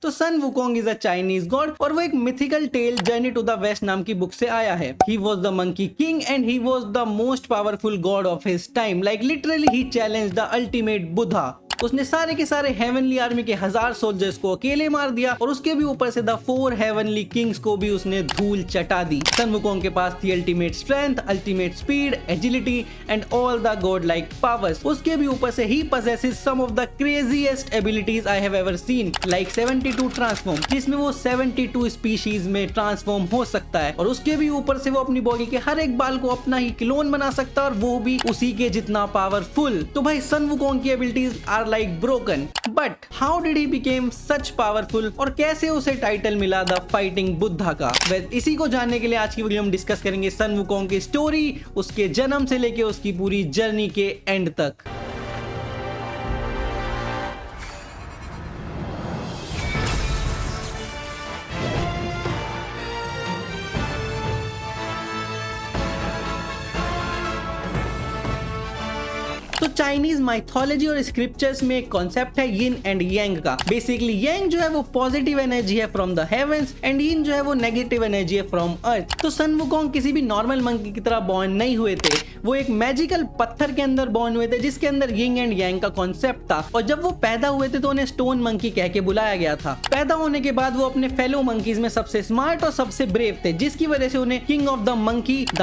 तो Sun Wukong is a Chinese god और वो एक mythical tale Journey to the West नाम की बुक से आया है। He was the monkey king and he was the most powerful god of his time. Like literally he challenge the ultimate Buddha. उसने सारे के सारे हेवनली आर्मी के 1000 सोल्जर्स को अकेले मार दिया और उसके भी ऊपर से द 4 हेवनली किंग्स को भी उसने धूल चटा दी। सन वुकोंग के पास थी ultimate strength, ultimate speed, agility and all the God like powers. उसके भी ऊपर से ही possesses some of the craziest abilities I have ever seen, like 72 transform, जिसमें वो 72 स्पीशीज में ट्रांसफॉर्म हो सकता है और उसके भी ऊपर से वो अपनी बॉडी के हर एक बाल को अपना ही क्लोन बना सकता है और वो भी उसी के जितना पावरफुल। तो भाई सन वुकोंग की abilities are like broken, but how did he became such powerful और कैसे उसे टाइटल मिला द फाइटिंग बुद्धा का। इसी को जानने के लिए आज की वीडियो में डिस्कस करेंगे सन वुकोंग की स्टोरी, उसके जन्म से लेके उसकी पूरी जर्नी के एंड तक। तो चाइनीज माइथोलॉजी और स्क्रिप्चर्स में एक कॉन्सेप्ट है यिन एंड यांग का। बेसिकली यांग जो है वो पॉजिटिव एनर्जी है फ्रॉम द हेवंस एंड यिन जो है वो नेगेटिव एनर्जी है फ्रॉम अर्थ। तो सन वुकोंग किसी भी नॉर्मल मंकी की तरह बॉर्न नहीं हुए थे, वो एक मैजिकल पत्थर के अंदर बॉर्न हुए थे जिसके अंदर यिन एंड यांग का कॉन्सेप्ट था। और जब वो पैदा हुए थे तो उन्हें स्टोन मंकी कह के बुलाया गया था। पैदा होने के बाद वो अपने फेलो मंकीज में सबसे स्मार्ट और सबसे ब्रेव थे, जिसकी वजह से उन्हें king of the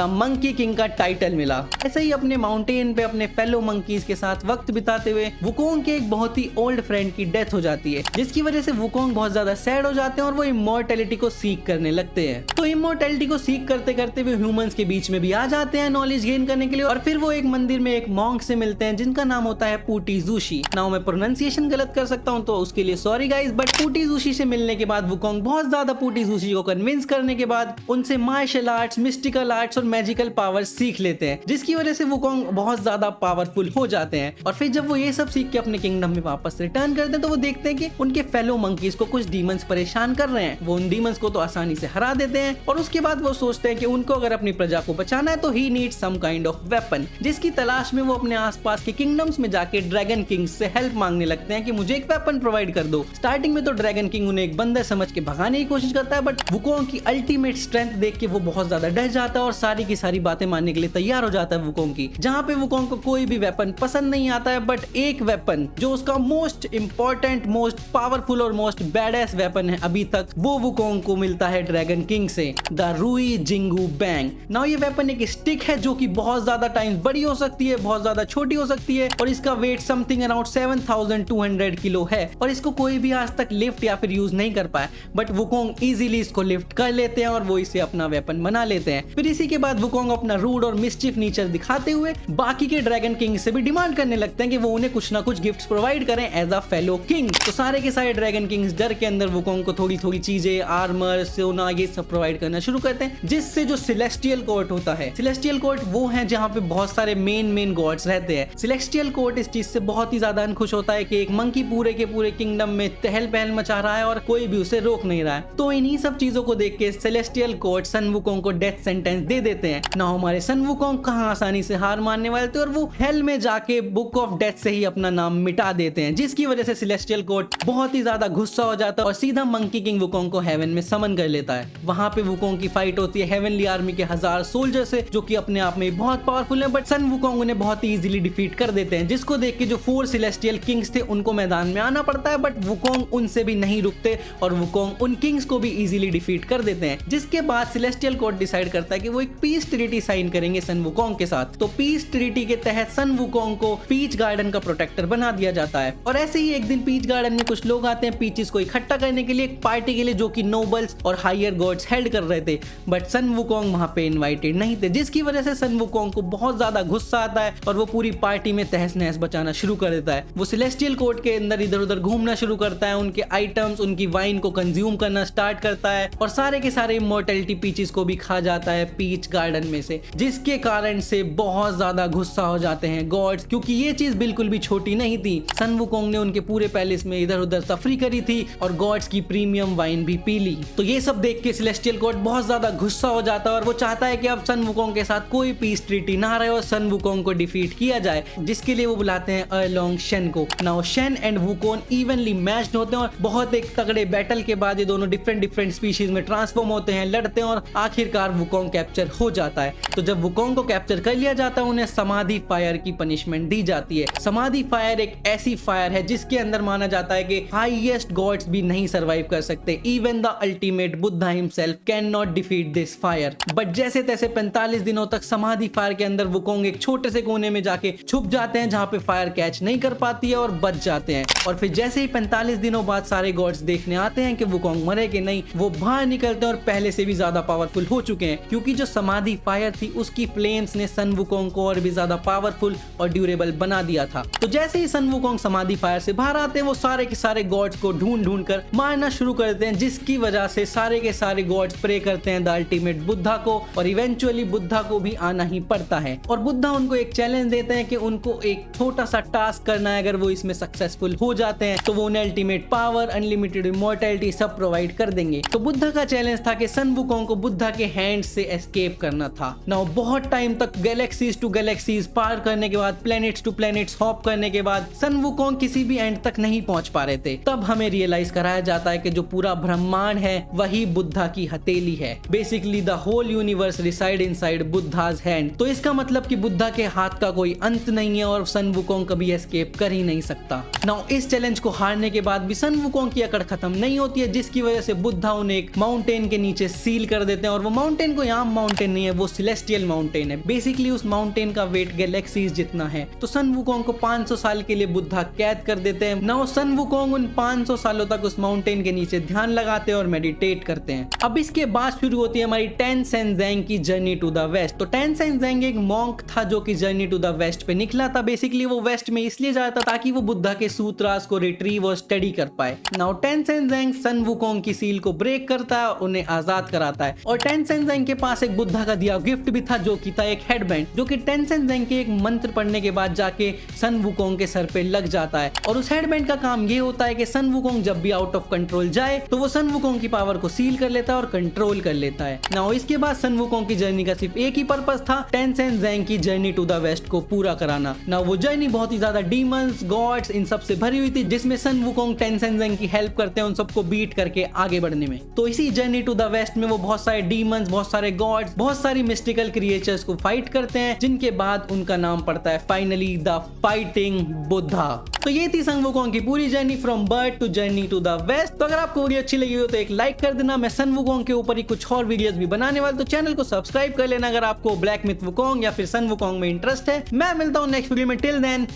monkey king का टाइटल मिला। ऐसे ही अपने माउंटेन पे अपने फेलो मंकीज के साथ वक्त बिताते हुए वुकोंग के एक बहुत ही ओल्ड फ्रेंड की डेथ हो जाती है, जिसकी वजह से वुकोंग बहुत ज्यादा सैड हो जाते हैं और वो इमॉर्टैलिटी को सीख करने लगते हैं। तो इमॉर्टैलिटी को सीख करते करते वो ह्यूमंस के बीच में भी आ जाते हैं नॉलेज गेन करने के लिए और फिर वो एक मंदिर में एक मॉन्क से मिलते हैं जिनका नाम होता है पूटी जूशी। नाउ मैं प्रोनाउंसिएशन गलत कर सकता हूं तो उसके लिए सॉरी गाइस, बट पूटी जूशी से मिलने के बाद वुकोंग बहुत ज्यादा पूटी जूशी को कन्विंस करने के बाद उनसे मार्शल आर्ट्स, मिस्टिकल आर्ट्स और मैजिकल पावर सीख लेते हैं, जिसकी वजह से वुकोंग बहुत ज्यादा पावरफुल हो जाते हैं। और फिर जब वो ये सब सीख के अपने किंगडम में वापस रिटर्न करते हैं तो वो देखते हैं कि उनके फेलो मंकीज को कुछ डीमंस परेशान कर रहे हैं। वो उन डीमंस को तो आसानी से हरा देते हैं और उसके बाद वो सोचते हैं कि उनको अगर अपनी प्रजा को बचाना है तो he need some kind of weapon, जिसकी तलाश में वो अपने आसपास के किंगडम्स में जाके ड्रैगन किंग्स से हेल्प मांगने लगते हैं कि मुझे एक वेपन प्रोवाइड कर दो। स्टार्टिंग में तो ड्रैगन किंग उन्हें एक बंदर समझ के भगाने की कोशिश करता है, बट वुकोंग की अल्टीमेट स्ट्रेंथ देख के वो बहुत ज्यादा डर जाता है और सारी की सारी बातें मानने के लिए तैयार हो जाता है वुकोंग की। जहाँ पे वुकोंग को कोई भी वेपन पसंद नहीं आता है, बट एक वेपन जो उसका मोस्ट इंपॉर्टेंट, मोस्ट पावरफुल और मोस्ट बैडएस वेपन है अभी तक, वो वुकोंग को मिलता है ड्रैगन किंग से, द रुई जिंगू बैंग। नाउ ये वेपन एक स्टिक है जो कि बहुत ज्यादा टाइम्स बड़ी हो सकती है, बहुत ज्यादा छोटी हो सकती है और इसका वेट समथिंग अराउंड 7200 किलो है और इसको कोई भी आज तक लिफ्ट या फिर यूज नहीं कर पाया, बट वुकोंग इजीली इसको लिफ्ट कर लेते हैं और वो इसे अपना वेपन बना लेते हैं। फिर इसी के बाद वुकोंग अपना रूड और मिस्चिफ नेचर दिखाते हुए बाकी के ड्रैगन किंग से भी डिमांड करने लगते हैं कि वो उन्हें कुछ ना कुछ गिफ्ट्स प्रोवाइड करें एज अ फेलो किंग। तो सारे के सारे ड्रैगन किंग्स डर के अंदर वुकोंग को थोड़ी थोड़ी चीजें, आर्मर, सोना, ये सब प्रोवाइड करना शुरू करते हैं, जिससे जो सेलेस्टियल कोर्ट होता है, सेलेस्टियल कोर्ट वो है जहाँ पे बहुत सारे मेन गॉड्स रहते हैं। सेलेस्टियल कोर्ट इस चीज से बहुत ही ज्यादा अनखुश होता है कि एक मंकी पूरे के पूरे किंगडम में तहल पहल मचा रहा है और कोई भी उसे रोक नहीं रहा है। तो इन्हीं सब चीजों को देख के सेलेस्टियल कोर्ट सन वुकोंग को डेथ सेंटेंस दे देते हैं। ना हमारे सन वुकोंग कहाँ आसानी से हार मानने वाले थे और वो हेल में जाके बुक ऑफ डेथ से ही अपना नाम मिटा देते हैं, जिसकी वजह से सेलेस्टियल कोर्ट बहुत ही ज्यादा गुस्सा हो जाता है और सीधा मंकी किंग वुकोंग को हेवन में समन कर लेता है। वहां पे वुकोंग की फाइट होती है हेवनली आर्मी के 1000 सोल्जर से, जो कि अपने आप में बहुत पावरफुल है, बट सन वुकोंग उन्हें बहुत ही इजीली डिफीट कर देते हैं, जिसको देख के जो 4 सेलेस्टियल किंग्स थे उनको मैदान में आना पड़ता है, बट वुकोंग उनसे भी नहीं रुकते और वुकोंग उन किंग्स को भी इजीली डिफीट कर देते हैं। जिसके बाद सेलेस्टियल कोर्ट डिसाइड करता है कि वो एक पीस ट्रीटी साइन करेंगे सन वुकोंग के साथ। तो पीस ट्रीटी के तहत सन वुकोंग को पीच गार्डन का प्रोटेक्टर बना दिया जाता है। और ऐसे ही एक दिन पीच गार्डन में कुछ लोग आते हैं पीचेस को इकट्ठा करने के लिए, एक पार्टी के लिए, जो कि नोबल्स और हायर गॉड्स हेल्ड कर रहे थे, बट सन वुकोंग वहां पे इनवाइटेड नहीं थे, जिसकी वजह से सन वुकोंग को बहुत ज्यादा गुस्सा आता है और वो पूरी पार्टी में तहस नहस बचाना शुरू कर देता है। वो सेलेस्टियल कोर्ट के अंदर इधर उधर घूमना शुरू करता है, उनके आइटम्स, उनकी वाइन को कंज्यूम करना स्टार्ट करता है और सारे के सारे इमॉर्टैलिटी पीचेस को भी खा जाता है पीच गार्डन में से, जिसके कारण से बहुत ज्यादा गुस्सा हो जाते हैं गॉड गॉड्स, क्योंकि ये चीज बिल्कुल भी छोटी नहीं थी। सन वुकोंग ने उनके पूरे पैलेस में इधर उधर तफरी करी थी और गॉड्स की प्रीमियम वाइन भी पी ली। तो ये सब देख के सेलेस्टियल गॉड बहुत ज्यादा गुस्सा हो जाता है और वो चाहता है कि अब सन वुकोंग के साथ कोई पीस ट्रीटी ना रहे और सन वुकोंग को डिफीट किया जाए, जिसके लिए वो बुलाते हैं अलोंग शेन को। Now Shen and Wukong evenly matched होते हैं और बहुत एक तगड़े बैटल के बाद ये दोनों डिफरेंट स्पीशीज में ट्रांसफॉर्म होते हैं, लड़ते हैं और आखिरकार वुकोंग कैप्चर हो जाता है। तो जब वुकोंग को कैप्चर कर लिया जाता है उन्हें समाधि फायर की पनिशमेंट दी जाती है। समाधि फायर एक ऐसी फायर है जिसके अंदर माना जाता है कि हाईएस्ट गॉड्स भी नहीं सरवाइव कर सकते, even the ultimate Buddha himself can not defeat this fire. But जैसे तैसे 45 दिनों तक समाधि फायर के अंदर वुकोंग एक छोटे से कोने में जाके छुप जाते हैं जहां पे फायर कैच नहीं कर पाती है और बच जाते हैं। और फिर जैसे ही 45 दिनों बाद सारे गॉड्स देखने आते हैं कि वुकोंग मरे कि नहीं, वो बाहर निकलते हैं और पहले से भी ज्यादा पावरफुल हो चुके हैं, क्योंकि जो समाधि फायर थी उसकी फ्लेम्स ने सन वुकोंग को और भी ज्यादा पावरफुल और ड्यूरेबल बना दिया था। तो जैसे ही सन वुकोंग समाधि फायर से बाहर आते हैं वो सारे के सारे गॉड्स को ढूंढ कर मारना शुरू कर देते हैं, जिसकी वजह से सारे के सारे गॉड्स प्रे करते हैं द अल्टीमेट बुद्धा को और इवेंचुअली बुद्धा को भी आना ही पड़ता है। और बुद्धा उनको एक चैलेंज देते हैं कि उनको एक छोटा सा टास्क करना है, अगर वो इसमें सक्सेसफुल हो जाते हैं तो वो उन्हें अल्टीमेट पावर, अनलिमिटेड इमॉर्टैलिटी सब प्रोवाइड कर देंगे। तो बुद्धा का चैलेंज था कि सन वुकोंग को बुद्धा के हैंड से एस्केप करना था। नाउ बहुत टाइम तक गैलेक्सीज टू गैलेक्सीज पार करने के बाद, प्लैनेट्स टू प्लैनेट्स हॉप करने के बाद सन वुकोंग किसी भी एंड तक नहीं पहुंच पा रहे थे। तब हमें रियलाइज कराया जाता है कि जो पूरा ब्रह्मांड है वही बुद्धा की हथेली है। Basically the whole universe reside inside Buddha's hand. तो इसका मतलब कि बुद्धा के हाथ का कोई अंत नहीं है और सन वुकोंग कभी एस्केप कर ही नहीं सकता। नाउ इस चैलेंज को हारने के बाद भी सन वुकोंग की अकड़ खत्म नहीं होती है, जिसकी वजह से बुद्धा उन्हें एक माउंटेन के नीचे सील कर देते हैं। और वो माउंटेन कोई आम माउंटेन नहीं है, वो सेलेस्टियल माउंटेन है। बेसिकली उस माउंटेन का वेट गैलेक्सीज जितना है। तो सन वुकोंग को 500 साल के लिए बुद्धा कैद कर देते हैं। नाउ सन वुकोंग उन 500 सालों तक उस माउंटेन के नीचे ध्यान लगाते हैं और मेडिटेट करते हैं। अब इसके बाद शुरू होती है हमारी टेंसेंजेंग की जर्नी टू द वेस्ट। तो टेंसेंजेंग एक मॉन्क था जो कि जर्नी टू द वेस्ट पे निकला था। बेसिकली वो वेस्ट में इसलिए जाता ताकि वो बुद्धा के सूत्रास को रिट्रीव और स्टडी कर पाए। नाउ टेंसेंजेंग सन वुकोंग की सील को ब्रेक करता है और उन्हें आजाद कराता है। और टेंसेंजेंग के पास एक बुद्धा का दिया गिफ्ट भी था जो कि था एक हेडबैंड, जो कि टेंसेंजेंग के एक मंत्र पढ़ने के बाद जाके सन वुकोंग के सर पे लग जाता है। और उस हेडबैंड का काम ये होता है कि सन वुकोंग जब भी आउट ऑफ कंट्रोल जाए तो वो सन वुकोंग की पावर को सील कर लेता है और कंट्रोल कर लेता है। नाउ इसके बाद सन वुकोंग की जर्नी का सिर्फ एक ही पर्पस था, टेंसेंजेंग की जर्नी टू द वेस्ट को पूरा कराना। नाउ वो जर्नी बहुत ही ज्यादा डीमंस, गॉड्स इन सब से भरी हुई थी, जिसमें सन वुकोंग टेंसेंजेंग की हेल्प करते हैं उन सबको बीट करके आगे बढ़ने में। तो इसी जर्नी टू द वेस्ट में वो बहुत सारे डीमंस, बहुत सारे गॉड्स, बहुत सारी मिस्टिकल क्रिएचर्स को फाइट करते हैं, जिनके बाद उनका नाम पड़ता है फाइनली द फाइटिंग बुद्धा। तो ये थी सन वुकोंग की पूरी journey from birth to journey to the west. तो अगर आपको वीडियो अच्छी लगी हो तो एक लाइक कर देना। मैं सन वुकोंग के ऊपर ही कुछ और वीडियोस भी बनाने वाला, तो चैनल को सब्सक्राइब कर लेना अगर आपको ब्लैक मिथ वुकोंग या फिर सन वुकोंग में इंटरेस्ट है। मैं मिलता हूँ नेक्स्ट वीडियो में। Till then,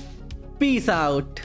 peace out.